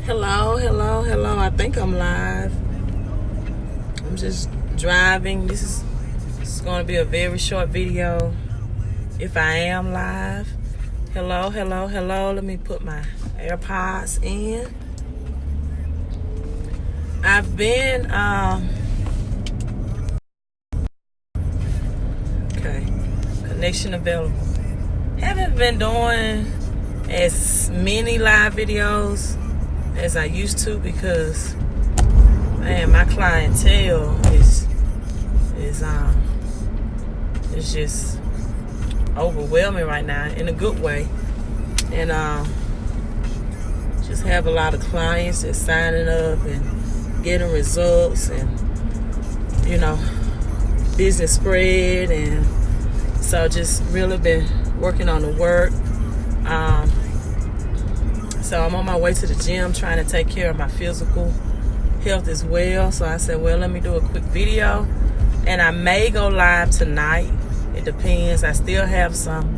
Hello. I think I'm live. I'm just driving. This is going to be a very short video if I am live. Hello. Let me put my AirPods in. I've been, okay, connection available. Haven't been doing as many live videos as I used to because, man, my clientele is just overwhelming right now in a good way, and just have a lot of clients that's signing up and getting results, and business spread, and so just really been working on the work. So I'm on my way to the gym trying to take care of my physical health as well. So I said, well, let me do a quick video. And I may go live tonight. It depends. I still have some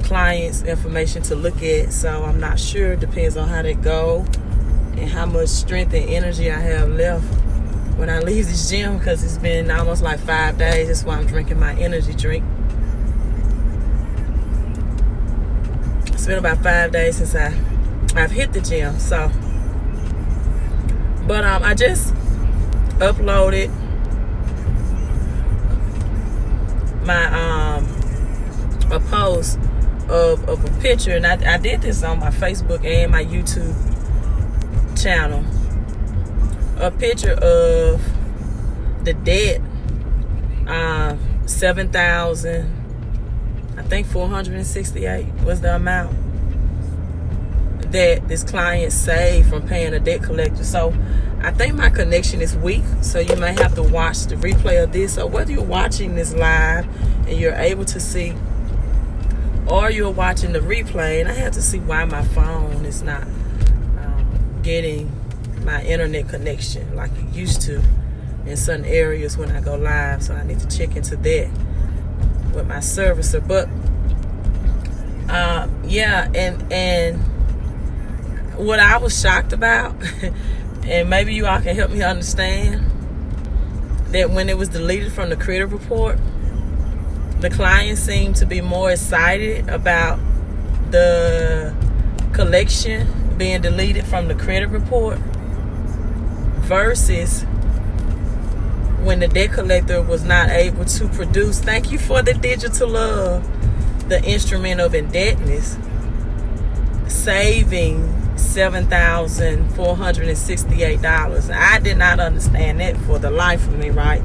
clients' information to look at. So I'm not sure. It depends on how they go and how much strength and energy I have left when I leave this gym, because it's been almost like 5 days. That's why I'm drinking my energy drink. It's been about 5 days since I've hit the gym. So, but I just uploaded my a post of a picture, and I did this on my Facebook and my YouTube channel. A picture of the debt, 7,000. I think 468 was the amount that this client saved from paying a debt collector. So I think my connection is weak, so you may have to watch the replay of this. So whether you're watching this live and you're able to see, or you're watching the replay, and I have to see why my phone is not getting my internet connection like it used to in certain areas when I go live. So I need to check into that with my servicer. But and what I was shocked about and maybe you all can help me understand, that when it was deleted from the credit report, the client seemed to be more excited about the collection being deleted from the credit report versus when the debt collector was not able to produce, thank you for the digital love, the instrument of indebtedness, saving $7,468. I did not understand that for the life of me, right?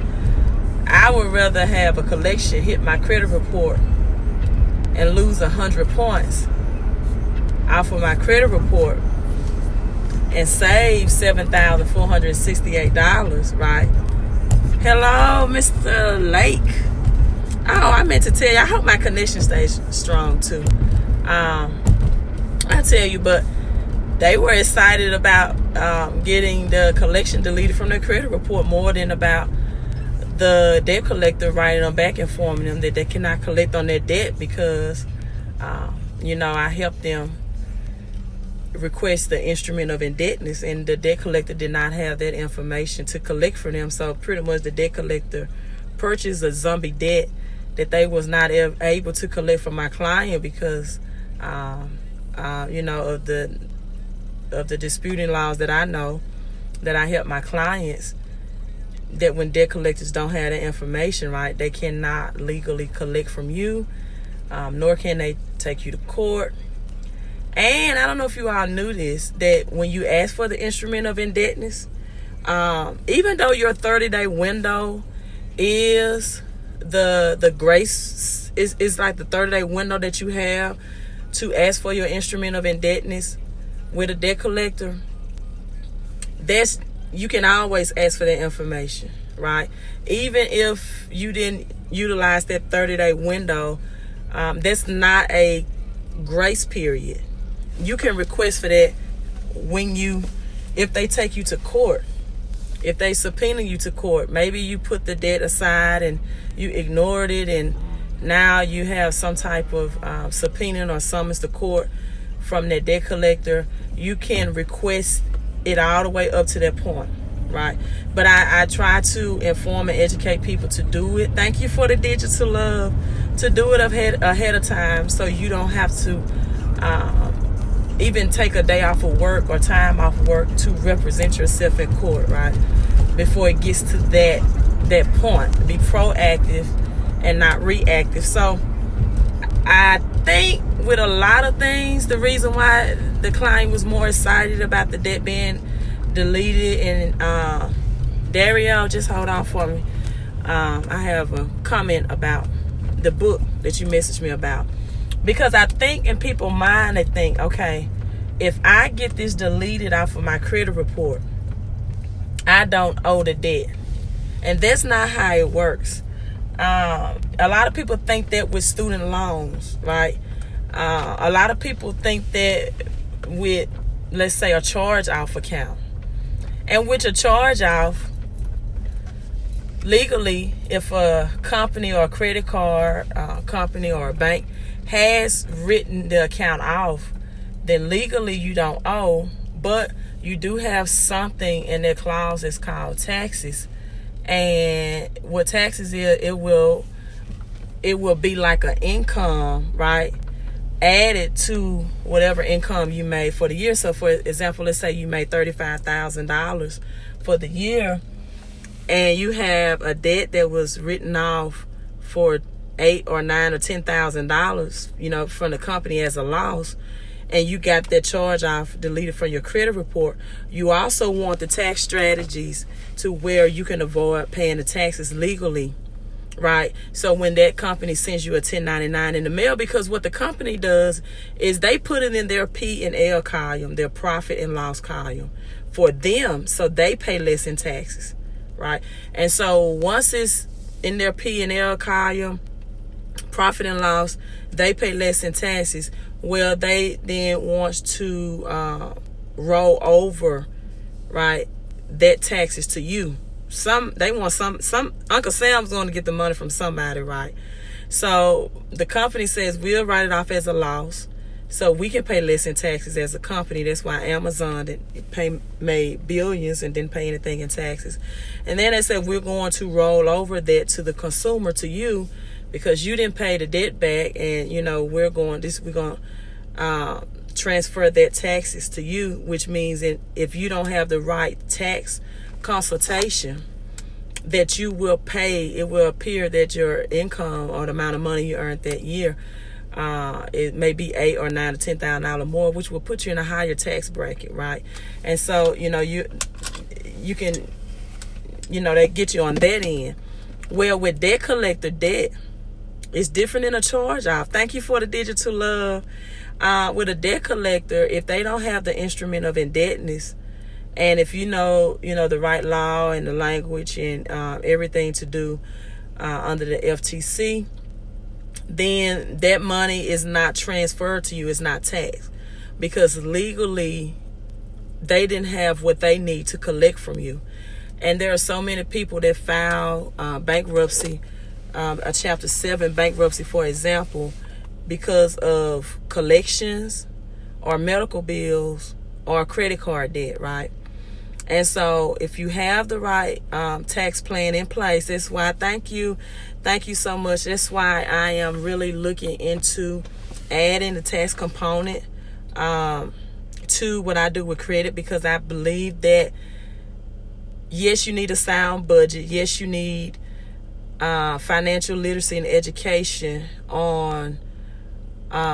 I would rather have a collection hit my credit report and lose 100 points off of my credit report and save $7,468, right? Hello, Mr. Lake. Oh, I meant to tell you, I hope my connection stays strong too. I tell you, but they were excited about getting the collection deleted from their credit report more than about the debt collector writing them back, informing them that they cannot collect on their debt because, I helped them request the instrument of indebtedness, and the debt collector did not have that information to collect for them. So pretty much the debt collector purchased a zombie debt that they was not able to collect from my client because of the disputing laws that I know, that I help my clients, that when debt collectors don't have that information, right, they cannot legally collect from you, nor can they take you to court. And I don't know if you all knew this, that when you ask for the instrument of indebtedness, even though your 30-day window is the grace, is like the 30-day window that you have to ask for your instrument of indebtedness with a debt collector, you can always ask for that information, right? Even if you didn't utilize that 30-day window, that's not a grace period. You can request for that if they take you to court, if they subpoena you to court. Maybe you put the debt aside and you ignored it, and now you have some type of subpoena or summons to court from that debt collector, you can request it all the way up to that point, right? But I try to inform and educate people to do it. Thank you for the digital love, to do it ahead of time, so you don't have to even take a day off of work or time off work to represent yourself in court, right? Before it gets to that point. Be proactive and not reactive. So I think with a lot of things, the reason why the client was more excited about the debt being deleted, and Dario, just hold on for me. I have a comment about the book that you messaged me about, because I think in people's mind, they think, okay, if I get this deleted off of my credit report, I don't owe the debt. And that's not how it works. A lot of people think that with student loans, right? A lot of people think that with, let's say, a charge-off account. And with a charge-off, legally, if a company or a credit card company or a bank has written the account off, then legally you don't owe, but you do have something in that clause that's called taxes. And what taxes is, it will be like an income, right, added to whatever income you made for the year. So for example, let's say you made $35,000 for the year, and you have a debt that was written off for $8,000 or $9,000 or $10,000, from the company as a loss, and you got that charge off deleted from your credit report. You also want the tax strategies to where you can avoid paying the taxes legally, right? So when that company sends you a 1099 in the mail, because what the company does is they put it in their P&L column, their profit and loss column for them, so they pay less in taxes, right? And so once it's in their P&L column, profit and loss, they pay less in taxes. Well, they then wants to roll over, right, that taxes to you. They want some Uncle Sam's going to get the money from somebody, right? So the company says we'll write it off as a loss, so we can pay less in taxes as a company. That's why Amazon made billions and didn't pay anything in taxes. And then they said we're going to roll over that to the consumer, to you, because you didn't pay the debt back, and we're going to transfer that taxes to you, which means that if you don't have the right tax consultation that you will pay, it will appear that your income or the amount of money you earned that year, it may be $8,000 or $9,000 or $10,000 more, which will put you in a higher tax bracket, right? And so you can they get you on that end. Well, with debt collector debt, it's different than a charge-off. Thank you for the digital love. With a debt collector, if they don't have the instrument of indebtedness, and if you know the right law and the language and everything to do under the FTC, then that money is not transferred to you. It's not taxed, because legally they didn't have what they need to collect from you. And there are so many people that file bankruptcy, a Chapter 7 bankruptcy, for example, because of collections or medical bills or credit card debt, right? And so if you have the right tax plan in place, that's why thank you so much. That's why I am really looking into adding the tax component to what I do with credit, because I believe that, yes, you need a sound budget. Yes, you need financial literacy and education on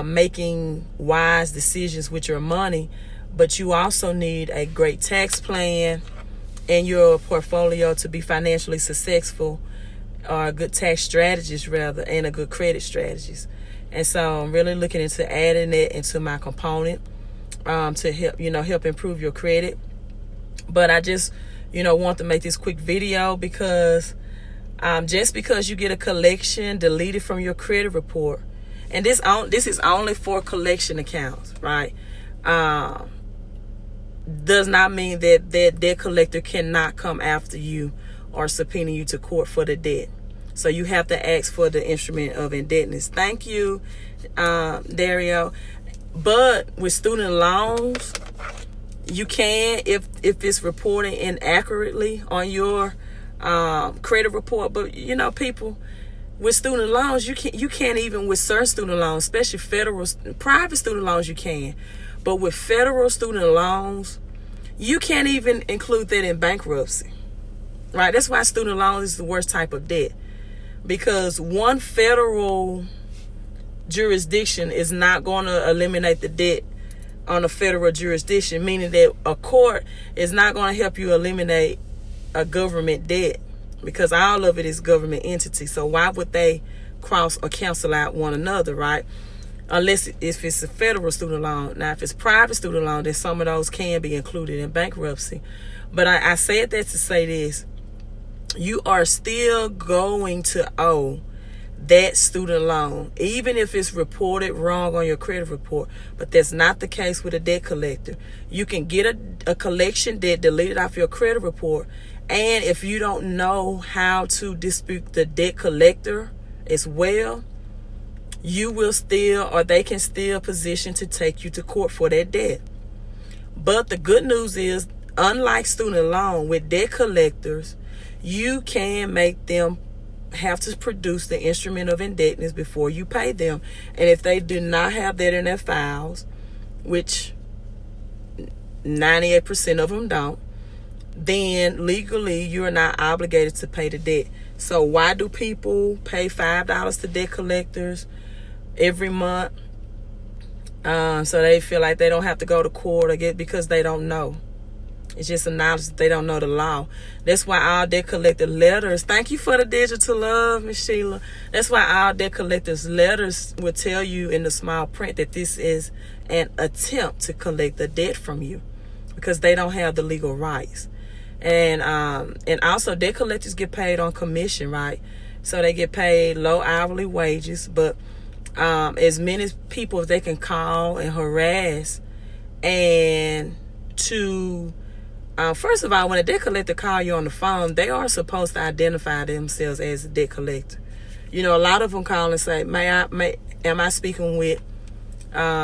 making wise decisions with your money, but you also need a great tax plan in your portfolio to be financially successful, or a good tax strategist rather, and a good credit strategist. And so I'm really looking into adding it into my component to help improve your credit. But I just want to make this quick video because just because you get a collection deleted from your credit report, and this is only for collection accounts, right? Does not mean that debt collector cannot come after you or subpoena you to court for the debt. So you have to ask for the instrument of indebtedness. Thank you, Dario. But with student loans, you can, if it's reported inaccurately on your credit report. But people, with student loans, you can't even, with certain student loans, especially private student loans, you can. But with federal student loans, you can't even include that in bankruptcy. Right? That's why student loans is the worst type of debt. Because one federal jurisdiction is not going to eliminate the debt on a federal jurisdiction, meaning that a court is not going to help you eliminate a government debt, because all of it is government entity. So why would they cross or cancel out one another, right? Unless if it's a federal student loan. Now, if it's private student loan, then some of those can be included in bankruptcy. But I said that to say this. You are still going to owe that student loan, even if it's reported wrong on your credit report. But that's not the case with a debt collector. You can get a collection debt deleted off your credit report, and if you don't know how to dispute the debt collector as well, you will still, or they can still position to take you to court for that debt. But the good news is, unlike student loan, with debt collectors, you can make them have to produce the instrument of indebtedness before you pay them. And if they do not have that in their files, which 98% of them don't, then legally you are not obligated to pay the debt. So why do people pay $5 to debt collectors every month? So they feel like they don't have to go to court, because they don't know. It's just a knowledge that they don't know the law. That's why all debt collector letters, thank you for the digital love, Miss Sheila. That's why all debt collectors letters will tell you in the small print that this is an attempt to collect the debt from you, because they don't have the legal rights. And also debt collectors get paid on commission, right? So they get paid low hourly wages, but as many people as they can call and harass, and to first of all, when a debt collector call you on the phone, they are supposed to identify themselves as a debt collector. A lot of them call and say, am I speaking with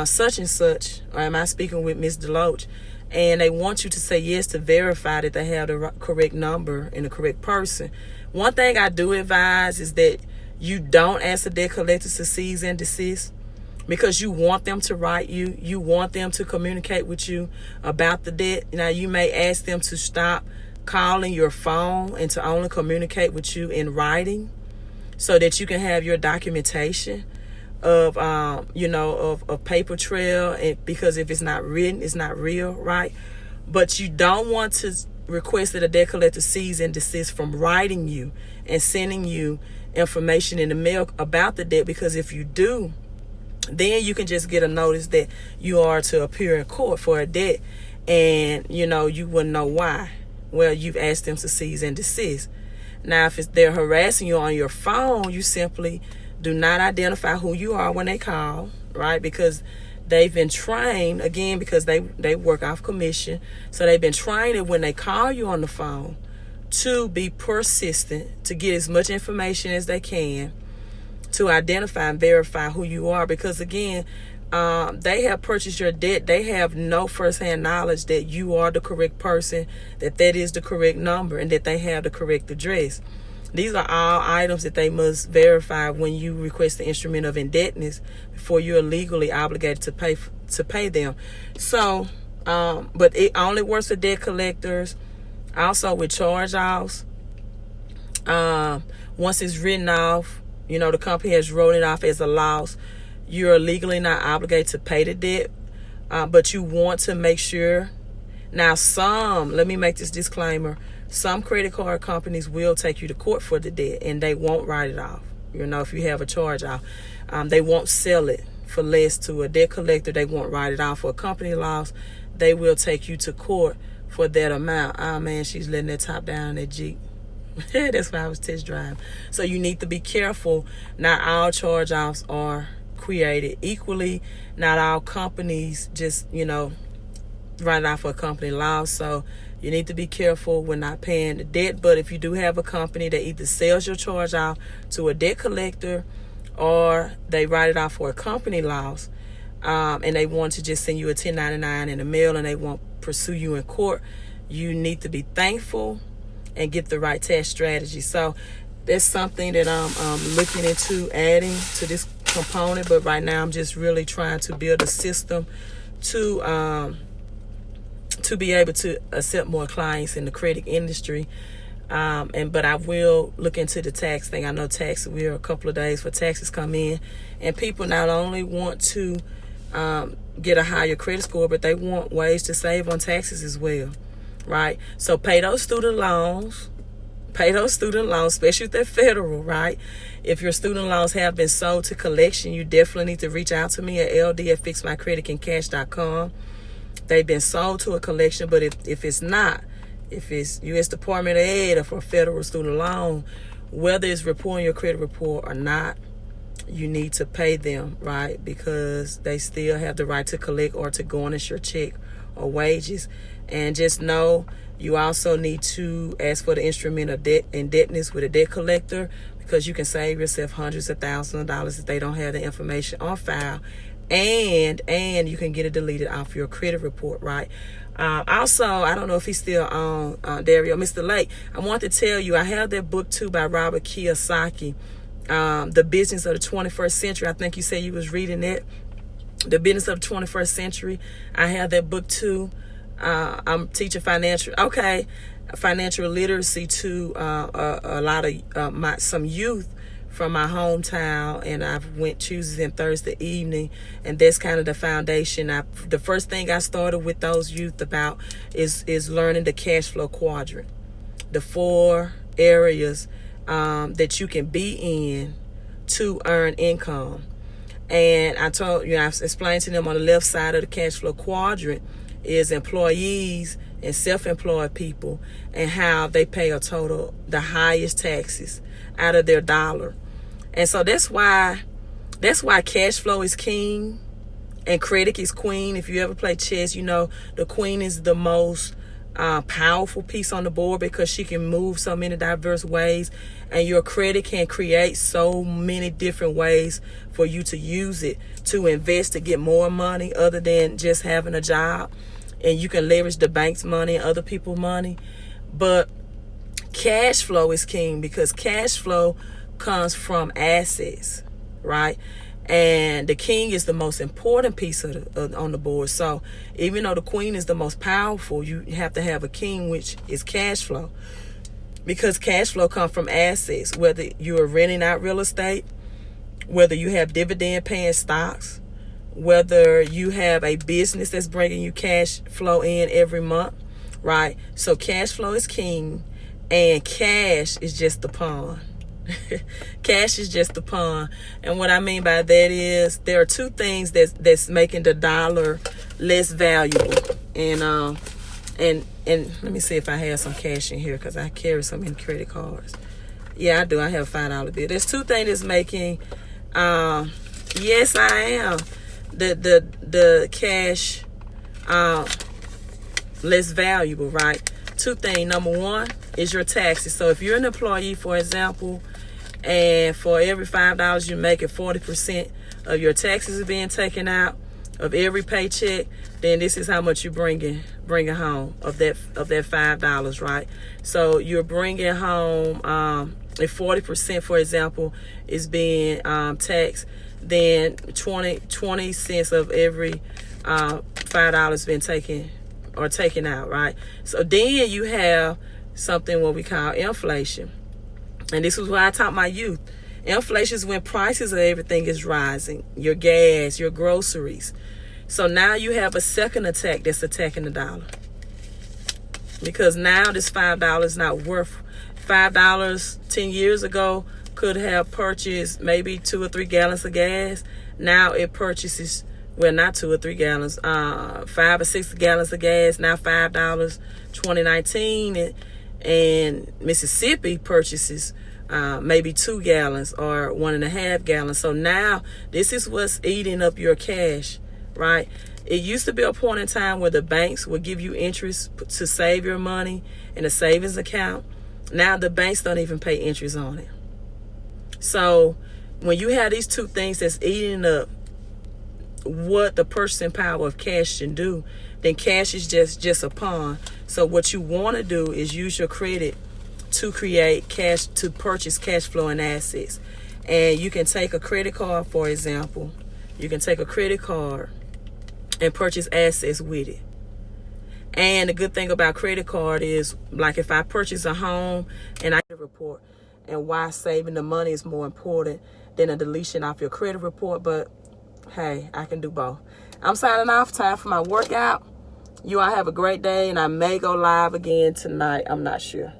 such and such, or am I speaking with Miss Deloach? And they want you to say yes to verify that they have the correct number and the correct person. One thing I do advise is that you don't ask the debt collector to cease and desist, because you want them to write you. You want them to communicate with you about the debt. Now, you may ask them to stop calling your phone and to only communicate with you in writing, so that you can have your documentation of, of paper trail. And because if it's not written, it's not real, right? But you don't want to request that a debt collector cease and desist from writing you and sending you information in the mail about the debt, because if you do, then you can just get a notice that you are to appear in court for a debt, and you wouldn't know why. Well, you've asked them to cease and desist. Now, if they're harassing you on your phone, you simply do not identify who you are when they call, right? Because they've been trained, again, because they work off commission, so they've been trained that when they call you on the phone to be persistent, to get as much information as they can, to identify and verify who you are. Because again, they have purchased your debt. They have no firsthand knowledge that you are the correct person, that is the correct number, and that they have the correct address. These are all items that they must verify when you request the instrument of indebtedness before you are legally obligated to pay them. So, but it only works for debt collectors. Also with charge-offs, once it's written off, the company has wrote it off as a loss, you're legally not obligated to pay the debt, but you want to make sure. Now, let me make this disclaimer, some credit card companies will take you to court for the debt, and they won't write it off. If you have a charge-off, they won't sell it for less to a debt collector. They won't write it off for a company loss. They will take you to court for that amount. Oh, man, she's letting that top down on that Jeep. That's why I was test driving. So you need to be careful. Not all charge-offs are created equally. Not all companies just, write it off for a company loss. So you need to be careful when not paying the debt. But if you do have a company that either sells your charge-off to a debt collector, or they write it off for a company loss, and they want to just send you a 1099 in the mail and they won't pursue you in court, you need to be thankful and get the right tax strategy. So that's something that I'm looking into adding to this component. But right now I'm just really trying to build a system to be able to accept more clients in the credit industry. But I will look into the tax thing. I know we're a couple of days for taxes come in, and people not only want to get a higher credit score, but they want ways to save on taxes as well, right? So pay those student loans, especially if they're federal, right? If your student loans have been sold to collection, you definitely need to reach out to me at ld@fixmycreditandcash.com. They've been sold to a collection, but if it's not, if it's U.S. Department of Ed or for federal student loan, whether it's reporting your credit report or not, you need to pay them, right? Because they still have the right to collect or to garnish your check or wages. And just know you also need to ask for the instrument of indebtedness with a debt collector, because you can save yourself hundreds of thousands of dollars if they don't have the information on file. And you can get it deleted off your credit report, right? Also, I don't know if he's still on, Dario, Mr. Lake. I want to tell you, I have that book too by Robert Kiyosaki, The Business of the 21st Century. I think you said you was reading it. The Business of the 21st Century. I have that book too. I'm teaching financial literacy to a lot of some youth from my hometown, and I've went Tuesdays and Thursday evening, and that's kind of the foundation. The first thing I started with those youth about is learning the cash flow quadrant, the 4 areas that you can be in to earn income. And I explained to them on the left side of the cash flow quadrant is employees and self-employed people, and how they pay the highest taxes out of their dollar. And so that's why cash flow is king and credit is queen. If you ever play chess, you know the queen is the most powerful piece on the board, because she can move so many diverse ways, and your credit can create so many different ways for you to use it to invest, to get more money other than just having a job. And you can leverage the bank's money and other people's money. But cash flow is king, because cash flow comes from assets, right? And the king is the most important piece on the board. So even though the queen is the most powerful, you have to have a king, which is cash flow, because cash flow comes from assets. Whether you are renting out real estate, whether you have dividend paying stocks, whether you have a business that's bringing you cash flow in every month, right? So cash flow is king, and cash is just the pawn. Cash is just the pawn. And what I mean by that is there are 2 things that's making the dollar less valuable. And let me see if I have some cash in here, because I carry so many credit cards. Yeah, I do. I have a $5 bill. There's 2 things that's making yes, I am. The cash less valuable, right? 2 things. Number 1 is your taxes. So if you're an employee, for example, and for every $5 you make, 40% of your taxes are being taken out of every paycheck, then this is how much you're bringing home of that $5, right? So you're bringing home if 40%, for example, is being taxed, then 20 cents of every $5 been taken out, right? So then you have something what we call inflation. And this is what I taught my youth. Inflation is when prices of everything is rising. Your gas, your groceries. So now you have a second attack that's attacking the dollar. Because now this $5 is not worth $5 10 years ago could have purchased maybe 2 or 3 gallons of gas. Now it purchases, well, not 2 or 3 gallons, 5 or 6 gallons of gas. Now $5. 2019 and Mississippi purchases maybe 2 gallons or 1.5 gallons. So now this is what's eating up your cash, right? It used to be a point in time where the banks would give you interest to save your money in a savings account. Now the banks don't even pay interest on it. So when you have these 2 things that's eating up what the purchasing power of cash can do, then cash is just a pawn. So what you want to do is use your credit to create cash, to purchase cash flowing assets. And you can take a credit card, for example. You can take a credit card and purchase assets with it. And the good thing about credit card is, like if I purchase a home and I get a report, and why saving the money is more important than a deletion off your credit report. But hey, I can do both. I'm signing off. Time for my workout. You all have a great day, and I may go live again tonight. I'm not sure.